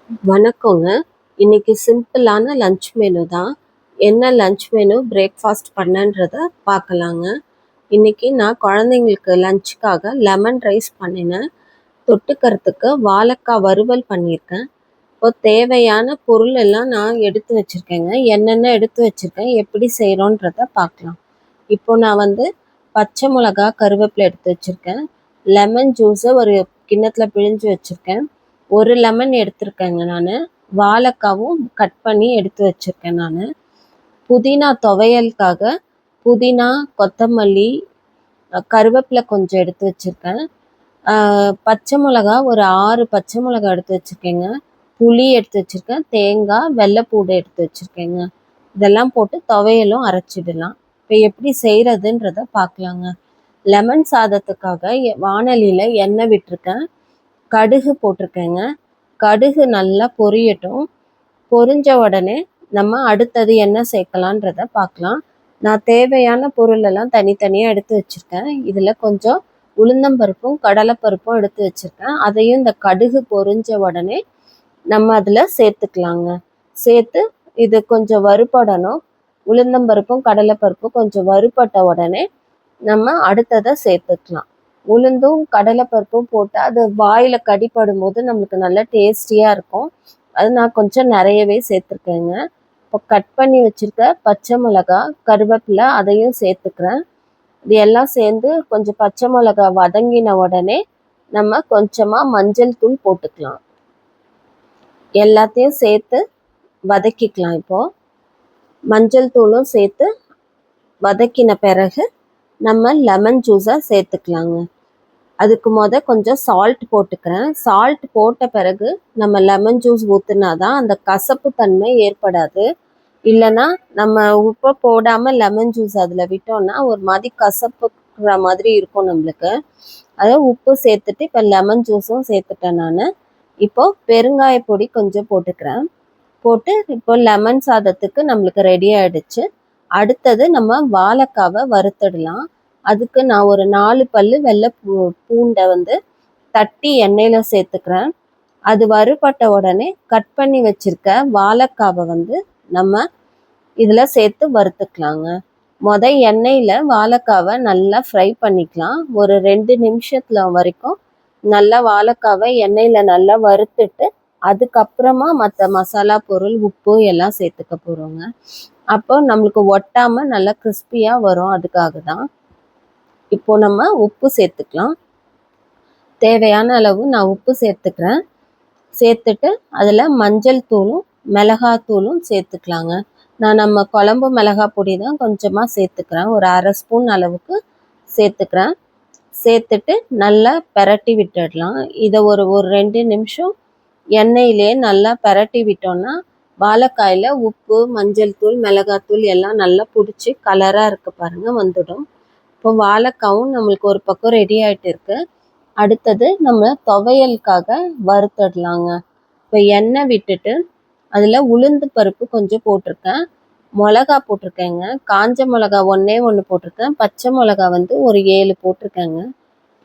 வணக்கங்க. இன்னைக்கு சிம்பிளான லஞ்ச் மெனு தான். என்ன லஞ்ச் மெனு பிரேக்ஃபாஸ்ட் பண்ணேன்றத பார்க்கலாங்க. இன்னைக்கு நான் குழந்தைங்களுக்கு லஞ்சுக்காக லெமன் ரைஸ் பண்ணினேன். தொட்டுக்கிறதுக்கு வாழைக்காய் வறுவல் பண்ணியிருக்கேன். இப்போ தேவையான பொருள் எல்லாம் நான் எடுத்து வச்சுருக்கேங்க. என்னென்ன எடுத்து வச்சுருக்கேன், எப்படி செய்கிறோன்றத பார்க்கலாம். இப்போ நான் பச்சை மிளகா, கருவேப்பிலை எடுத்து வச்சுருக்கேன். லெமன் ஜூஸை ஒரு கிண்ணத்தில் பிழிஞ்சு வச்சுருக்கேன். ஒரு லெமன் எடுத்திருக்கேங்க நான். வாழைக்காவும் கட் பண்ணி எடுத்து வச்சுருக்கேன் நான். புதினா துவையலுக்காக புதினா, கொத்தமல்லி, கருவேப்பிலை கொஞ்சம் எடுத்து வச்சுருக்கேன். பச்சை மிளகா ஒரு 6 பச்சை மிளகா எடுத்து வச்சுருக்கேங்க. புளி எடுத்து வச்சுருக்கேன். தேங்காய், வெள்ளைப்பூடு எடுத்து வச்சுருக்கேங்க. இதெல்லாம் போட்டு துவையலும் அரைச்சிடலாம். இப்போ எப்படி செய்கிறதுன்றத பார்க்கலாங்க. லெமன் சாதத்துக்காக வாணலியில் எண்ணெய் விட்டுருக்கேன். கடுகு போட்டிருக்கேங்க. கடுகு நல்லா பொரியட்டும். பொரிஞ்ச உடனே நம்ம அடுத்தது என்ன சேர்க்கலான்றத பார்க்கலாம். நான் தேவையான பொருளெல்லாம் தனித்தனியாக எடுத்து வச்சுருக்கேன். இதில் கொஞ்சம் உளுந்தம்பருப்பும் கடலைப்பருப்பும் எடுத்து வச்சுருக்கேன். அதையும் இந்த கடுகு பொரிஞ்ச உடனே நம்ம அதில் சேர்த்துக்கலாங்க. சேர்த்து இது கொஞ்சம் வறுபடணும். உளுந்தம்பருப்பும் கடலைப்பருப்பும் கொஞ்சம் வறுபட்ட உடனே நம்ம அடுத்ததை சேர்த்துக்கலாம். உளுந்தும் கடலைப்பருப்பும் போட்டு அது வாயில் கடிப்படும் போது நம்மளுக்கு நல்லா டேஸ்டியாக இருக்கும். அது நான் கொஞ்சம் நிறையவே சேர்த்துருக்கேங்க. இப்போ கட் பண்ணி வச்சுருக்க பச்சை மிளகா, கருவேப்பிலை அதையும் சேர்த்துக்கிறேன். இது எல்லாம் சேர்ந்து கொஞ்சம் பச்சை மிளகா வதங்கின உடனே நம்ம கொஞ்சமாக மஞ்சள் தூள் போட்டுக்கலாம். எல்லாத்தையும் சேர்த்து வதக்கிக்கலாம். இப்போது மஞ்சள் தூளும் சேர்த்து வதக்கின பிறகு நம்ம லெமன் ஜூஸை சேர்த்துக்கலாங்க. அதுக்கு கொஞ்சம் சால்ட் போட்டுக்கிறேன். சால்ட் போட்ட பிறகு நம்ம லெமன் ஜூஸ் ஊற்றுனா தான் அந்த கசப்பு தன்மை ஏற்படாது. இல்லைன்னா நம்ம உப்பை போடாமல் லெமன் ஜூஸ் அதில் விட்டோம்னா ஒரு மாதிரி கசப்புக்கிற மாதிரி இருக்கும் நம்மளுக்கு. அதை உப்பு சேர்த்துட்டு இப்போ லெமன் ஜூஸும் சேர்த்துட்டேன் நான். இப்போது பெருங்காய பொடி கொஞ்சம் போட்டுக்கிறேன். போட்டு இப்போ லெமன் சாதத்துக்கு நம்மளுக்கு ரெடி ஆகிடுச்சு. அடுத்தது நம்ம வாழைக்காவை வறுத்துடலாம். அதுக்கு நான் ஒரு 4 பல்லு வெள்ளை பூண்டை தட்டி எண்ணெயில் சேர்த்துக்கிறேன். அது வறுபட்ட உடனே கட் பண்ணி வச்சுருக்க வாழைக்காவை நம்ம இதில் சேர்த்து வறுத்துக்கலாங்க. எண்ணெயில் வாழைக்காவை நல்லா ஃப்ரை பண்ணிக்கலாம். ஒரு 2 நிமிஷத்துல வரைக்கும் நல்லா வாழைக்காவை எண்ணெயில் நல்லா வறுத்துட்டு அதுக்கப்புறமா மற்ற மசாலா பொருள், உப்பு எல்லாம் சேர்த்துக்க போகிறோங்க. அப்போ நம்மளுக்கு ஒட்டாமல் நல்லா கிறிஸ்பியாக வரும். அதுக்காக தான். இப்போ நம்ம உப்பு சேர்த்துக்கலாம். தேவையான அளவு நான் உப்பு சேர்த்துக்கிறேன். சேர்த்துட்டு அதில் மஞ்சள் தூளும் மிளகாத்தூளும் சேர்த்துக்கலாங்க. நான் நம்ம குழம்பு மிளகாய் பொடி தான் கொஞ்சமாக சேர்த்துக்கிறேன். ஒரு 1/2 ஸ்பூன் அளவுக்கு சேர்த்துக்கிறேன். சேர்த்துட்டு நல்லா பெரட்டி விட்டுடலாம். இதை ஒரு 2 நிமிஷம் எண்ணெயிலே நல்லா பெரட்டி விட்டோம்னா வாழைக்காயில் உப்பு, மஞ்சள் தூள், மிளகாத்தூள் எல்லாம் நல்லா பிடிச்சி கலராக இருக்கு பாருங்கள் வந்துடும். இப்போ வாழைக்காவும் நம்மளுக்கு ஒரு பக்கம் ரெடி ஆகிட்டு இருக்கு. அடுத்தது நம்ம துவையலுக்காக வறுத்துடலாங்க. இப்போ எண்ணெய் விட்டுட்டு அதில் உளுந்து பருப்பு கொஞ்சம் போட்டிருக்கேன். மிளகா போட்டிருக்கேங்க. காஞ்ச மிளகா 1 போட்டிருக்கேன். பச்சை மிளகா ஒரு 7 போட்டிருக்கேங்க.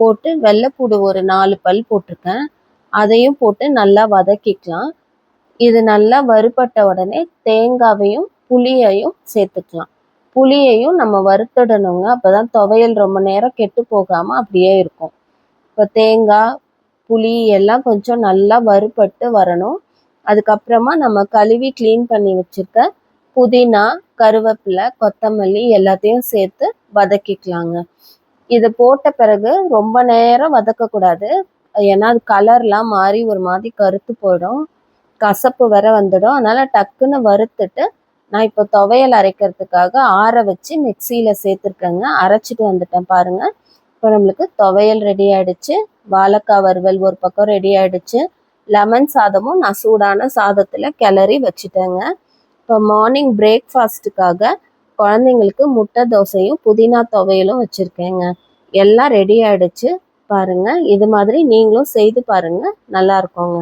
போட்டு வெள்ளைப்பூடு ஒரு 4 பல் போட்டிருக்கேன். அதையும் போட்டு நல்லா வதக்கிக்கலாம். இது நல்லா வறுபட்ட உடனே தேங்காவையும் புளியையும் சேர்த்துக்கலாம். புளியையும் நம்ம வறுத்துடணுங்க. அப்போ தான் துவையல் ரொம்ப நேரம் கெட்டு போகாமல் அப்படியே இருக்கும். இப்போ தேங்காய், புளி எல்லாம் கொஞ்சம் நல்லா வறுபட்டு வரணும். அதுக்கப்புறமா நம்ம கழுவி க்ளீன் பண்ணி வச்சுருக்க புதினா, கருவேப்பிலை, கொத்தமல்லி எல்லாத்தையும் சேர்த்து வதக்கிக்கலாங்க. இது போட்ட பிறகு ரொம்ப நேரம் வதக்கக்கூடாது. ஏன்னா அது கலர்லாம் மாறி ஒரு மாதிரி கருத்து போயிடும், கசப்பு வேற வந்துடும். அதனால் டக்குன்னு வறுத்துட்டு நான் இப்போ துவையல் அரைக்கிறதுக்காக ஆற வச்சு மிக்சியில் சேர்த்துருக்கேங்க. அரைச்சிட்டு வந்துட்டேன் பாருங்கள். இப்போ நம்மளுக்கு துவையல் ரெடி ஆகிடுச்சு. வாழைக்காய் வறுவல் ஒரு பக்கம் ரெடி ஆகிடுச்சு. லெமன் சாதமும் நான் சூடான சாதத்தில் கிளறி வச்சுட்டேங்க. இப்போ மார்னிங் பிரேக்ஃபாஸ்ட்டுக்காக குழந்தைங்களுக்கு முட்டை தோசையும் புதினா துவையலும் வச்சுருக்கேங்க. எல்லாம் ரெடி ஆகிடுச்சு பாருங்கள். இது மாதிரி நீங்களும் செய்து பாருங்கள், நல்லா இருக்குங்க.